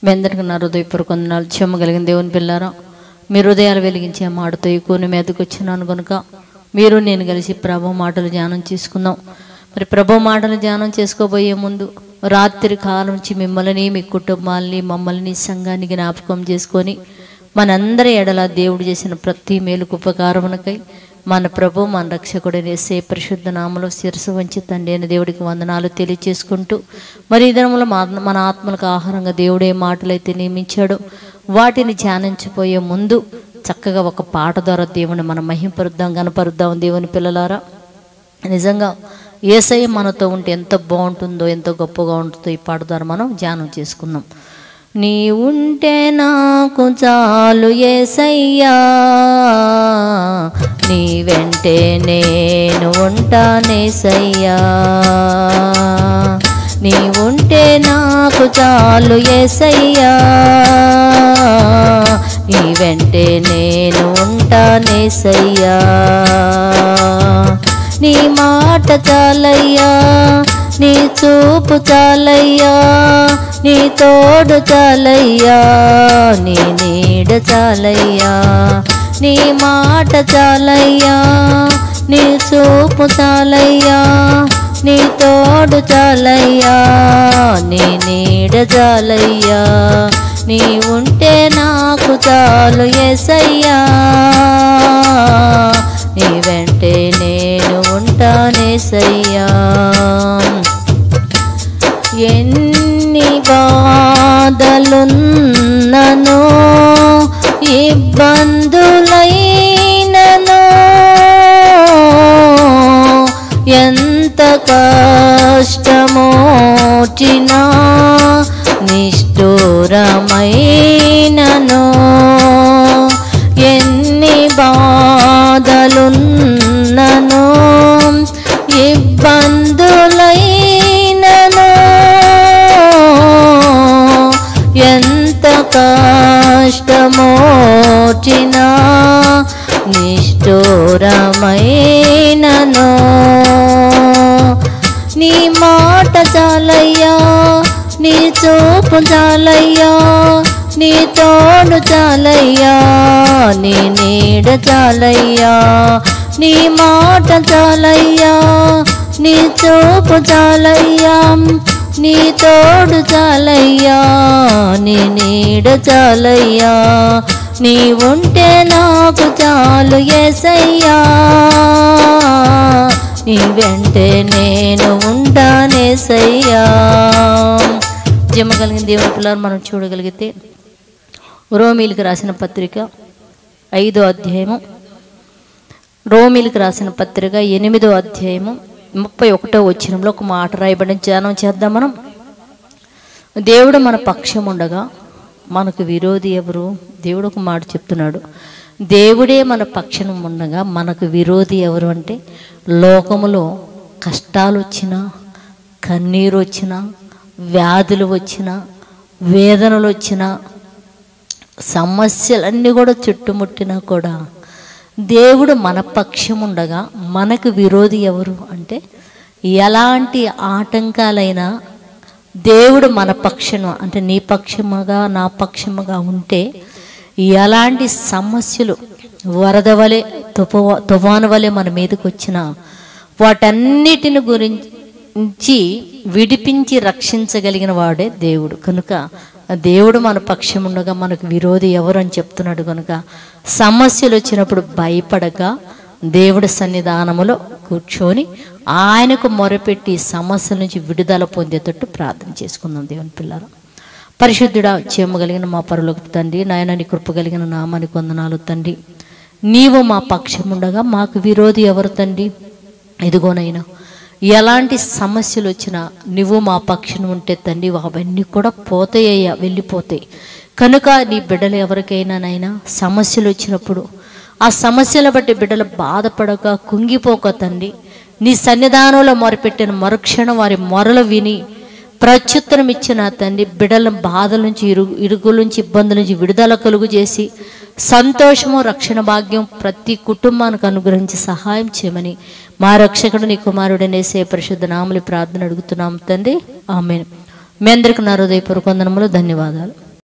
మీ అందరికీ నా హృదయపూర్వక వందనాలు. చెమ్మగలిగిన దేవుని పిల్లారా, మీ హృదయాలు వెలిగించే మాటతో ఈ కోని మీదకి వచ్చినాను కనుక మీరు నేను కలిసి ప్రభు మాటలు ధ్యానం చేసుకుందాం. మరి ప్రభు మాటలు ధ్యానం చేసుకోబోయే ముందు రాత్రి కాలం నుంచి మిమ్మల్ని, మీ కుటుంబాలని, మమ్మల్ని, సంఘాన్ని జ్ఞాపకం చేసుకొని మనందరి ఎడల దేవుడు చేసిన ప్రతి మేలుకు ఉపకారమునకై మన ప్రభు మన రక్షకుడైన యేసే పరిశుద్ధ నామములో శిరసు వంచి తండ్రి అయిన దేవుడికి వందనాలు తెలియచేసుకుంటూ, మరి ఈ దినములో మన ఆత్మలకు ఆహారంగా దేవుడే మాటలైతే నియమించాడో వాటిని ధ్యానించిపోయే ముందు చక్కగా ఒక పాట ద్వారా దేవుని మనం మహింపరుద్దాం, గణపరుద్దాం. దేవుని పిల్లలారా, నిజంగా యేసయ్య మనతో ఉంటే ఎంత బాగుంటుందో, ఎంత గొప్పగా ఉంటుందో ఈ పాట ద్వారా మనం ధ్యానం చేసుకుందాం. నీ ఉంటే నాకు చాలు యేసయ్యా, నీ వెంటే నేను ఉంటానేసయ్యా. నీ ఉంటే నాకు చాలు యేసయ్యా, నీ వెంటే నేను ఉంటానేసయ్యా. నీ మాట చాలయ్యా, నీ చూపు చాలయ్యా, నీ తోడు చాలయ్యా, నీ నీడ చాలయ్యా. నీ మాట చాలయ్యా, నీ చూపు చాలయ్యా, నీ తోడు చాలయ్యా, నీ నీడ చాలయ్యా. నీ ఉంటే నాకు చాలు యేసయ్యా, నీ వెంటే నేను ఉంటానేసయ్యా. ఎన్ని బాధలున్ననో, ఇబ్బందులైననో, ఎంత కష్టమోచినా, నిష్ఠూరమైననో, ఎన్ని బాధలున్ననో, ఇబ్బందులైననో, ఎంత కష్టమోచినా, నిష్ఠూరమైననో, నీ మాట చాలయ్యా, నీ చూపు చాలయ్యా, నీ తోడు చాలయ్యా, నీ నీడ చాలయ్యా. నీ మాట చాలయ్యా, నీ చూపు చాలయ్యా, నీ తోడు చాలయ్యా, నీ నీడ చాలయ్యా. నీ ఉంటే నాకు చాలు యేసయ్యా, నీ వెంటే నేను ఉంటానేసయ్యా. జమ్మగలిగిన దేవుని పిల్లలు మనం చూడగలిగితే రోమీలకు రాసిన పత్రిక 5వ అధ్యాయము, రోమీలకు రాసిన పత్రిక 8వ అధ్యాయము 31వ వచనంలో ఒక మాట రాయబడిన ధ్యానం చేద్దాం మనం. దేవుడు మన పక్షం ఉండగా మనకు విరోధి ఎవరు? దేవుడు ఒక మాట చెప్తున్నాడు, దేవుడే మన పక్షం ఉండగా మనకు విరోధి ఎవరు అంటే, లోకములో కష్టాలు వచ్చినా, కన్నీరు వచ్చినా, వ్యాధులు వచ్చినా, వేదనలు వచ్చినా, సమస్యలన్నీ కూడా చుట్టుముట్టినా కూడా దేవుడు మన పక్షం ఉండగా మనకు విరోధి ఎవరు అంటే, ఎలాంటి ఆటంకాలైనా దేవుడు మన పక్షం అంటే నీ పక్షముగా నా పక్షముగా ఉంటే ఎలాంటి సమస్యలు వరద వలె తుఫాను వలె మన మీదకి వచ్చినా వాటన్నిటిని గురించి విడిపించి రక్షించగలిగిన వాడే దేవుడు. కనుక దేవుడు మన పక్షం ఉండగా మనకు విరోధి ఎవరు అని చెప్తున్నాడు. కనుక సమస్యలు వచ్చినప్పుడు భయపడక దేవుడి సన్నిధానములో కూర్చొని ఆయనకు మొరపెట్టి సమస్యల నుంచి విడుదల పొందేటట్టు ప్రార్థన చేసుకుందాం. దేవుని పిల్లలు, పరిశుద్ధుడా, చేయగలిగిన మా పరలోకపు తండ్రి, నాయన నీ కృప కలిగిన నామానికి వందనాలు తండ్రి. నీవు మా పక్షం ఉండగా మాకు విరోధి ఎవరు తండ్రి? ఇదిగోనైనా ఎలాంటి సమస్యలు వచ్చినా నువ్వు మా పక్షం ఉంటే తండ్రి అవన్నీ కూడా పోతాయ్యా, వెళ్ళిపోతాయి. కనుక నీ బిడ్డలు ఎవరికైనా నైనా సమస్యలు వచ్చినప్పుడు ఆ సమస్యల బట్టి బిడ్డలు బాధపడక కుంగిపోక తండ్రి నీ సన్నిధానంలో మొరపెట్టిన మరుక్షణం వారి మొరలు విని ప్రత్యుత్తరం ఇచ్చిన తండ్రి బిడ్డల బాధల నుంచి, ఇరుగుల నుంచి, ఇబ్బందుల నుంచి విడుదల కలుగు చేసి సంతోషము, రక్షణ భాగ్యం ప్రతి కుటుంబానికి అనుగ్రహించి సహాయం చేయమని మా రక్షకుడు నీ కుమారుడైన యేసయ్య పరిశుద్ధ నామములో ప్రార్థన అడుగుతున్నాం తండ్రి, ఆమేన్. మీ అందరికీ నా హృదయపూర్వక వందనములు, ధన్యవాదాలు.